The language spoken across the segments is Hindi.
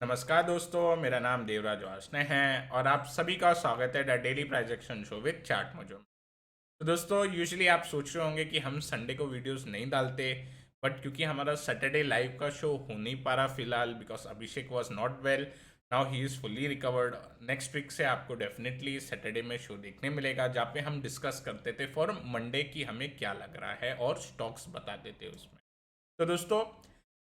नमस्कार दोस्तों, मेरा नाम देवराज वार्ष्णेय है और आप सभी का स्वागत है the daily price action show with chart मजूम। तो दोस्तों, यूजुअली आप सोच रहे होंगे कि हम संडे को वीडियोस नहीं डालते, बट क्योंकि हमारा सैटरडे लाइव का शो हो नहीं पा रहा फिलहाल, because Abhishek was not well. Now he is fully recovered. Next week से आपको डेफिनेटली सैटरडे में शो देखने मिलेगा, जहाँ पे हम डिस्कस करते थे फॉर मंडे की हमें क्या लग रहा है और स्टॉक्स बताते थे उसमें। तो दोस्तों,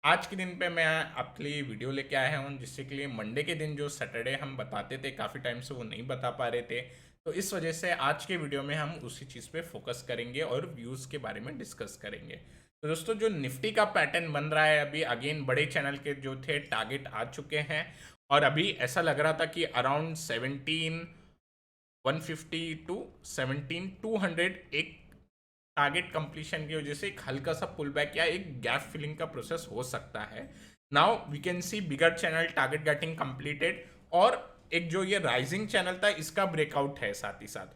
आज के दिन पे मैं आपके लिए वीडियो लेके आया हूँ, जिससे के लिए मंडे के दिन जो सैटरडे हम बताते थे काफ़ी टाइम से वो नहीं बता पा रहे थे। तो इस वजह से आज के वीडियो में हम उसी चीज़ पे फोकस करेंगे और व्यूज़ के बारे में डिस्कस करेंगे। तो दोस्तों, जो निफ्टी का पैटर्न बन रहा है अभी, अगेन बड़े चैनल के जो थे टारगेट आ चुके हैं और अभी ऐसा लग रहा था कि अराउंड 17,150 टू 17,200 एक टारगेट कंप्लीशन की वजह से एक हल्का सा पुल बैक या एक गैप फिलिंग का प्रोसेस हो सकता है। Now we can see bigger channel target getting completed और एक जो ये राइजिंग चैनल था इसका ब्रेकआउट है साथ ही साथ।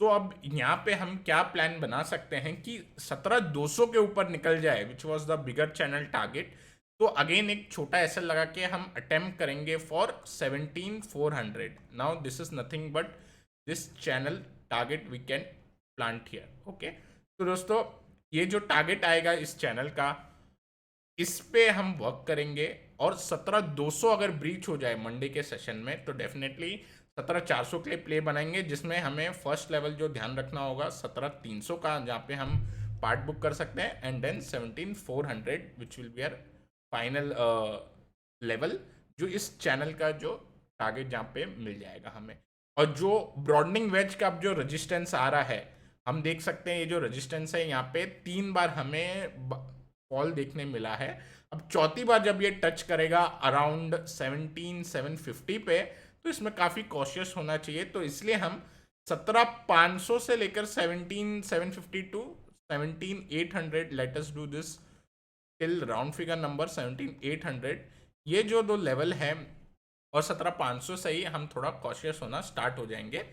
तो अब यहाँ पे हम क्या प्लान बना सकते हैं कि 17,200 के ऊपर निकल जाए, which was the bigger channel target. तो अगेन एक छोटा ऐसा लगा के हम अटेम्प्ट करेंगे for 17,400। Now this is nothing but this channel target we can plant here. Okay, तो दोस्तों, ये जो टारगेट आएगा इस चैनल का, इस पे हम वर्क करेंगे और 17,200 अगर ब्रीच हो जाए मंडे के सेशन में तो डेफिनेटली 17,400 के लिए प्ले बनाएंगे, जिसमें हमें फर्स्ट लेवल जो ध्यान रखना होगा 17,300 का, जहाँ पे हम पार्ट बुक कर सकते हैं, and then 17,400 which will be our final level, जो इस चैनल का जो टारगेट जहाँ पे मिल जाएगा हमें। और जो ब्रॉडनिंग वेज का अब जो रेजिस्टेंस आ रहा है, हम देख सकते हैं ये जो रेजिस्टेंस है यहाँ पे 3 बार हमें फॉल देखने मिला है। अब चौथी बार जब ये टच करेगा अराउंड 17,750 पे, तो इसमें काफ़ी कॉशियस होना चाहिए। तो इसलिए हम 17,500 से लेकर 17,750 to 17,800, let us do this till round figure number 17,800, ये जो दो लेवल है और 17,500 से ही हम थोड़ा कॉशियस होना स्टार्ट हो जाएंगे।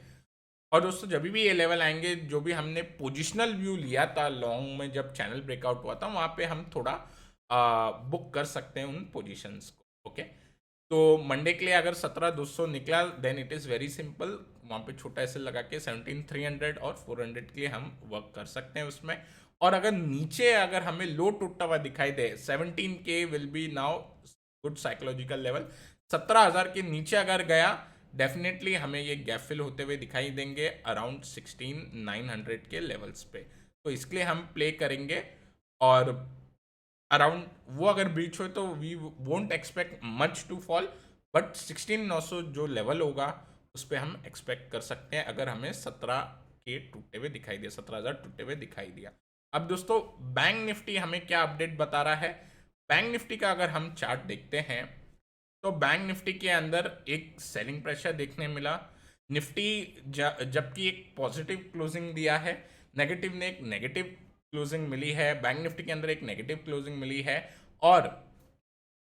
और दोस्तों, जब भी ये लेवल आएंगे, जो भी हमने पोजिशनल व्यू लिया था लॉन्ग में जब चैनल ब्रेकआउट हुआ था, वहाँ पे हम थोड़ा बुक कर सकते हैं उन पोजीशंस को। ओके, तो मंडे के लिए अगर 17,200 निकला then it is very simple, वहाँ पे छोटा ऐसे लगा के 17,300 और 400 के लिए हम वर्क कर सकते हैं उसमें। और अगर नीचे अगर हमें लो टूटता हुआ दिखाई दे, 17K will be now good psychological level. 17,000 के नीचे अगर गया, डेफिनेटली हमें ये गैप फिल होते हुए दिखाई देंगे अराउंड 16,900 के लेवल्स पे। तो इसके लिए हम प्ले करेंगे और अराउंड वो अगर ब्रीच हो तो we won't expect much to fall, but 16,900 जो लेवल होगा उस पर हम एक्सपेक्ट कर सकते हैं अगर हमें 17 के टूटे हुए दिखाई दिया, 17,000 टूटे हुए दिखाई दिया। अब दोस्तों, बैंक निफ्टी हमें क्या अपडेट बता रहा है? बैंक निफ्टी का अगर हम चार्ट देखते हैं तो बैंक निफ्टी के अंदर एक सेलिंग प्रेशर देखने मिला। निफ्टी जबकि एक पॉजिटिव क्लोजिंग दिया है, नेगेटिव ने एक नेगेटिव क्लोजिंग मिली है, बैंक निफ्टी के अंदर एक नेगेटिव क्लोजिंग मिली है। और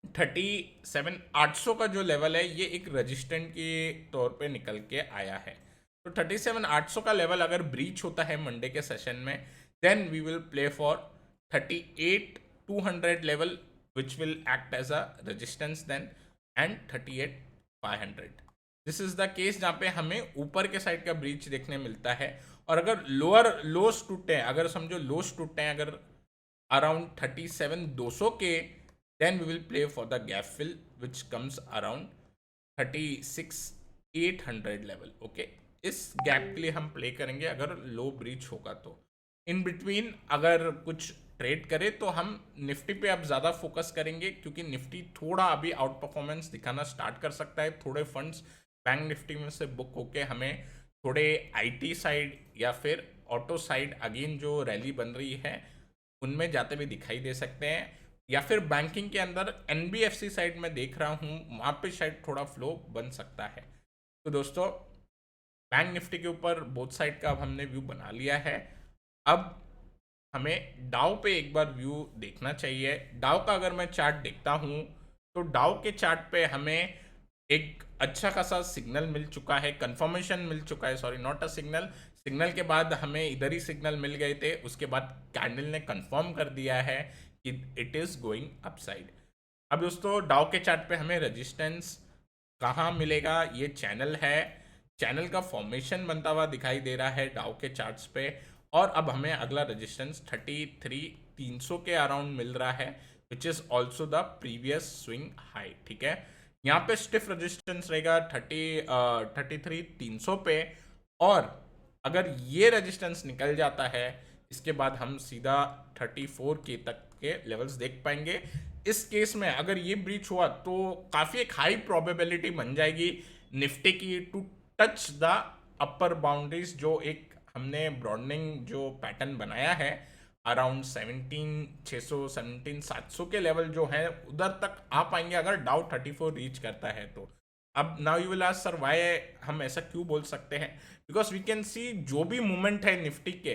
37,800 का जो लेवल है ये एक रजिस्टेंट के तौर पे निकल के आया है। तो 37,800 का लेवल अगर ब्रीच होता है मंडे के सेशन में, then we will play for 38,200 level which will act as a resistance then, and 38,500। This is the case जहाँ पे हमें ऊपर के साइड का ब्रीच देखने मिलता है। और अगर लोअर लोस टूटे हैं, अगर समझो लोस टूटे हैं अगर अराउंड 37,200 के, then we will play for the gap fill which comes around 36,800 level. Okay, इस गैप के लिए हम प्ले करेंगे अगर लो ब्रीच होगा तो। इन बिटवीन अगर कुछ ट्रेड करे तो हम निफ्टी पे अब ज़्यादा फोकस करेंगे, क्योंकि निफ्टी थोड़ा अभी आउट परफॉर्मेंस दिखाना स्टार्ट कर सकता है। थोड़े फंड्स बैंक निफ्टी में से बुक होके हमें थोड़े आईटी साइड या फिर ऑटो साइड अगेन जो रैली बन रही है उनमें जाते हुए दिखाई दे सकते हैं, या फिर बैंकिंग के अंदर एनबीएफसी साइड में देख रहा हूँ, वहाँ पे शायद थोड़ा फ्लो बन सकता है। तो दोस्तों, बैंक निफ्टी के ऊपर बोथ साइड का अब हमने व्यू बना लिया है। अब हमें डाउ पे एक बार व्यू देखना चाहिए। डाउ का अगर मैं चार्ट देखता हूँ तो डाउ के चार्ट पे हमें एक अच्छा खासा सिग्नल मिल चुका है, कंफर्मेशन मिल चुका है, sorry not a signal, signal के बाद हमें इधर ही सिग्नल मिल गए थे, उसके बाद कैंडल ने कंफर्म कर दिया है कि इट इज़ गोइंग अपसाइड। अब दोस्तों डाउ के चार्ट पे हमें रेजिस्टेंस कहाँ मिलेगा, ये चैनल है, चैनल का फॉर्मेशन बनता हुआ दिखाई दे रहा है डाउ के चार्ट्स पे। और अब हमें अगला रेजिस्टेंस 33,300 के अराउंड मिल रहा है, which is also the previous swing high. ठीक है, यहाँ पे स्टिफ रेजिस्टेंस रहेगा 33,300 पे। और अगर ये रेजिस्टेंस निकल जाता है, इसके बाद हम सीधा 34K तक के लेवल्स देख पाएंगे। इस केस में अगर ये ब्रीच हुआ तो काफ़ी एक हाई प्रोबेबिलिटी बन जाएगी निफ्टी की to touch the upper boundaries, जो एक हमने ब्रॉडनिंग जो पैटर्न बनाया है अराउंड 17,600 17,700 के लेवल जो है उधर तक आ पाएंगे अगर डाउ 34 रीच करता है तो। अब now you will ask sir why हम ऐसा क्यों बोल सकते हैं, बिकॉज वी कैन सी जो भी मूवमेंट है निफ्टी के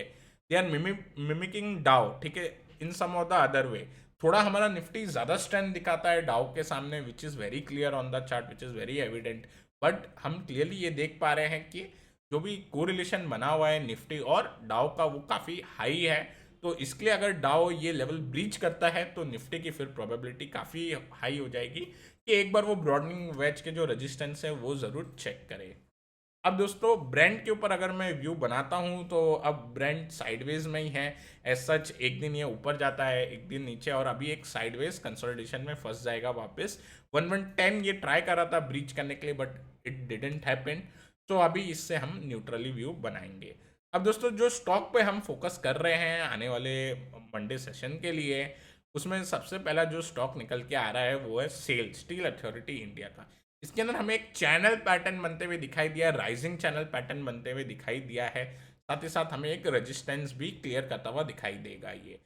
दे आर मिमिकिंग डाउ। ठीक है, इन सम ऑफ द अदर वे थोड़ा हमारा निफ्टी ज़्यादा स्ट्रेंथ दिखाता है डाउ के सामने, which is very clear on the chart, which is very evident. But हम क्लियरली ये देख पा रहे हैं कि जो भी कोरिलेशन बना हुआ है निफ्टी और डाउ का वो काफ़ी हाई है। तो इसके लिए अगर डाउ ये लेवल ब्रीच करता है तो निफ्टी की फिर प्रोबेबिलिटी काफ़ी हाई हो जाएगी कि एक बार वो ब्रॉडनिंग वेज के जो रेजिस्टेंस है वो ज़रूर चेक करे। अब दोस्तों ब्रांड के ऊपर अगर मैं व्यू बनाता हूं तो अब ब्रांड साइडवेज में ही है एज सच। एक दिन ये ऊपर जाता है, एक दिन नीचे, और अभी एक साइडवेज कंसोलिडेशन में फंस जाएगा वापस। 1110 ये ट्राई कर रहा था ब्रीच करने के लिए बट इट डिडंट हैपन। तो अभी इससे हम न्यूट्रली व्यू बनाएंगे। अब दोस्तों जो स्टॉक पे हम फोकस कर रहे हैं आने वाले मंडे सेशन के लिए, उसमें सबसे पहला जो स्टॉक निकल के आ रहा है वो है सेल, स्टील अथॉरिटी इंडिया का। इसके अंदर हमें एक चैनल पैटर्न बनते हुए दिखाई दिया, राइजिंग चैनल पैटर्न बनते हुए दिखाई दिया है। साथ ही साथ हमें एक रेजिस्टेंस भी क्लियर करता हुआ दिखाई देगा। ये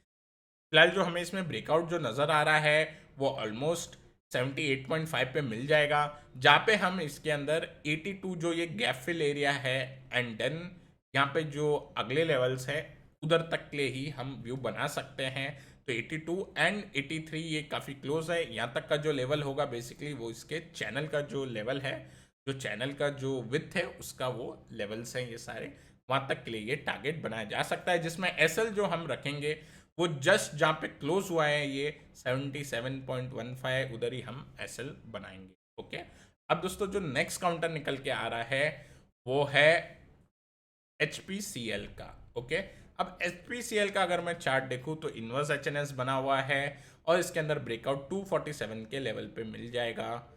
फिलहाल जो हमें इसमें ब्रेकआउट जो नज़र आ रहा है वो ऑलमोस्ट 78.5 पे मिल जाएगा, जहाँ पे हम इसके अंदर 82 जो ये गैप फिल एरिया है एंड देन यहाँ पे जो अगले लेवल्स है उधर तक के लिए ही हम व्यू बना सकते हैं। तो 82 एंड 83 ये काफ़ी क्लोज है। यहाँ तक का जो लेवल होगा बेसिकली वो इसके चैनल का जो लेवल है, जो चैनल का जो विथ है उसका वो लेवल्स हैं ये सारे, वहाँ तक के लिए ये टारगेट बनाया जा सकता है। जिसमें एसएल जो हम रखेंगे वो जस्ट जहाँ पे क्लोज हुआ है ये 77.15 उधर ही हम एसएल बनाएंगे। ओके, अब दोस्तों जो नेक्स्ट काउंटर निकल के आ रहा है वो है HPCL का। ओके, अब HPCL का अगर मैं चार्ट देखूं तो इनवर्स HNS बना हुआ है और इसके अंदर ब्रेकआउट 247 के लेवल पे मिल जाएगा।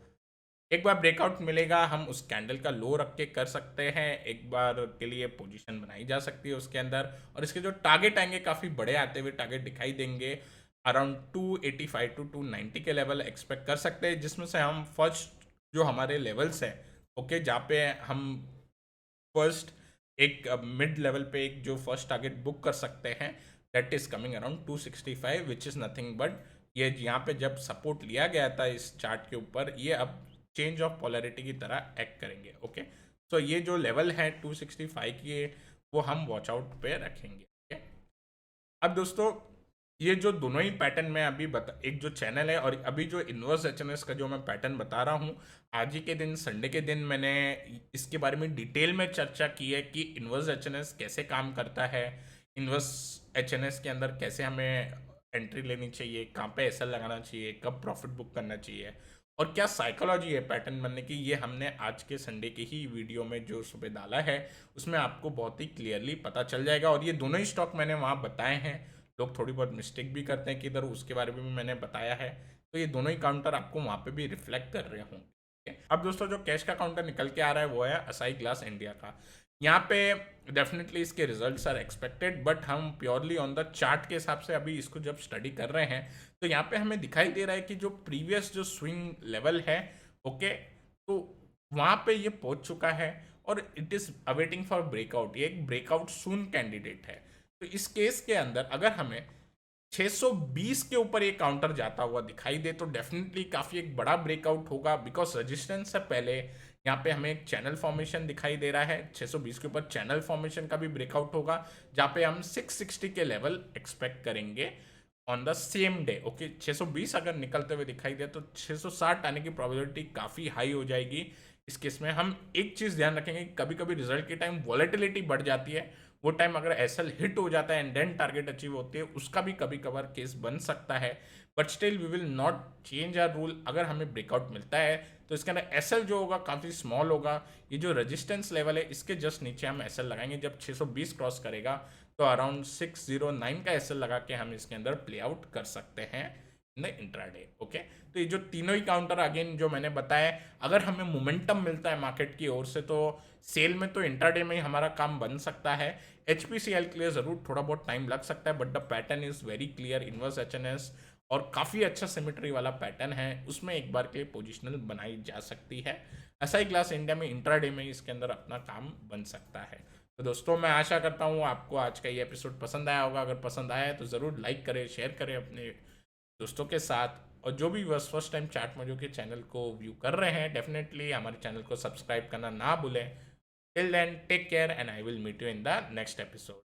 एक बार ब्रेकआउट मिलेगा हम उस कैंडल का लो रख के कर सकते हैं, एक बार के लिए पोजीशन बनाई जा सकती है उसके अंदर। और इसके जो टारगेट आएंगे काफ़ी बड़े आते हुए टारगेट दिखाई देंगे, अराउंड 285 टू 290 के लेवल एक्सपेक्ट कर सकते हैं, जिसमें से हम फर्स्ट जो हमारे लेवल्स हैं ओके, जहाँ पे हम फर्स्ट एक मिड लेवल पे एक जो फर्स्ट टारगेट बुक कर सकते हैं that is coming around 265 which is nothing but ये यहाँ पे जब सपोर्ट लिया गया था इस चार्ट के ऊपर, ये अब चेंज ऑफ पोलैरिटी की तरह एक्ट करेंगे। ओके, सो ये जो लेवल है 265 की वो हम वॉच आउट पे रखेंगे। ओके, अब दोस्तों ये जो दोनों ही पैटर्न में अभी बता, एक जो चैनल है और अभी जो इन्वर्स एचएनएस का जो मैं पैटर्न बता रहा हूँ, आज ही के दिन संडे के दिन मैंने इसके बारे में डिटेल में चर्चा की है कि इन्वर्स एचएनएस कैसे काम करता है, इन्वर्स एचएनएस के अंदर कैसे हमें एंट्री लेनी चाहिए, कहाँ पे एसएल लगाना चाहिए, कब प्रॉफिट बुक करना चाहिए और क्या साइकोलॉजी है पैटर्न बनने की। ये हमने आज के संडे की ही वीडियो में जो सुबह डाला है उसमें आपको बहुत ही क्लियरली पता चल जाएगा। और ये दोनों ही स्टॉक मैंने वहाँ बताए हैं, लोग थोड़ी बहुत मिस्टेक भी करते हैं कि इधर उसके बारे में भी मैंने बताया है, तो ये दोनों ही काउंटर आपको वहाँ पे भी रिफ्लेक्ट कर रहे होंगे। अब दोस्तों जो कैश का काउंटर निकल के आ रहा है वो है असाई ग्लास इंडिया का। यहाँ पे डेफिनेटली इसके रिजल्ट्स आर एक्सपेक्टेड बट हम प्योरली ऑन द चार्ट के हिसाब से अभी इसको जब स्टडी कर रहे हैं तो यहाँ पे हमें दिखाई दे रहा है कि जो प्रीवियस जो स्विंग लेवल है ओके, तो वहाँ पे ये पहुँच चुका है और it is awaiting for breakout. ये एक ब्रेकआउट सून कैंडिडेट है। तो इस केस के अंदर अगर हमें 620 के ऊपर ये काउंटर जाता हुआ दिखाई दे तो डेफिनेटली काफ़ी एक बड़ा ब्रेकआउट होगा, बिकॉज रेजिस्टेंस से पहले यहाँ पे हमें एक चैनल फॉर्मेशन दिखाई दे रहा है। 620 के ऊपर चैनल फॉर्मेशन का भी ब्रेकआउट होगा जहाँ पे हम 660 के लेवल एक्सपेक्ट करेंगे on the same day. Okay, 620 अगर निकलते हुए दिखाई दे तो 660 आने की प्रोबेबिलिटी काफ़ी हाई हो जाएगी। इस केस में हम एक चीज़ ध्यान रखेंगे, कभी कभी रिजल्ट के टाइम वॉलेटिलिटी बढ़ जाती है, वो टाइम अगर एसएल हिट हो जाता है एंड देन टारगेट अचीव होती है उसका भी कभी कभार केस बन सकता है। But still we will not change our rule. अगर हमें ब्रेकआउट मिलता है तो इसके अंदर एसएल जो होगा काफ़ी स्मॉल होगा। ये जो रेजिस्टेंस लेवल है इसके जस्ट नीचे हम एसएल लगाएंगे। जब 620 क्रॉस करेगा तो अराउंड 609 का एसएल लगा के हम इसके अंदर प्ले आउट कर सकते हैं इन द इंट्राडे। ओके, तो ये जो तीनों ही काउंटर अगेन जो मैंने बताया, अगर हमें मोमेंटम मिलता है मार्केट की ओर से तो सेल में तो इंट्राडे में ही हमारा काम बन सकता है। एचपीसीएल के लिए ज़रूर थोड़ा बहुत टाइम लग सकता है, but the pattern is very clear. Inverse HNS और काफ़ी अच्छा सिमेट्री वाला पैटर्न है, उसमें एक बार के लिए पोजिशनल बनाई जा सकती है। ऐसा ही क्लास इंडिया में इंट्राडे में इसके अंदर अपना काम बन सकता है। तो दोस्तों मैं आशा करता हूँ आपको आज का ये एपिसोड पसंद आया होगा। अगर पसंद आया है तो ज़रूर लाइक करें, शेयर करें अपने दोस्तों के साथ। और जो भी बस फर्स्ट टाइम चार्ट मोजो के चैनल को व्यू कर रहे हैं, डेफिनेटली हमारे चैनल को सब्सक्राइब करना ना भूलें। Till then take care and I will meet you in the next episode.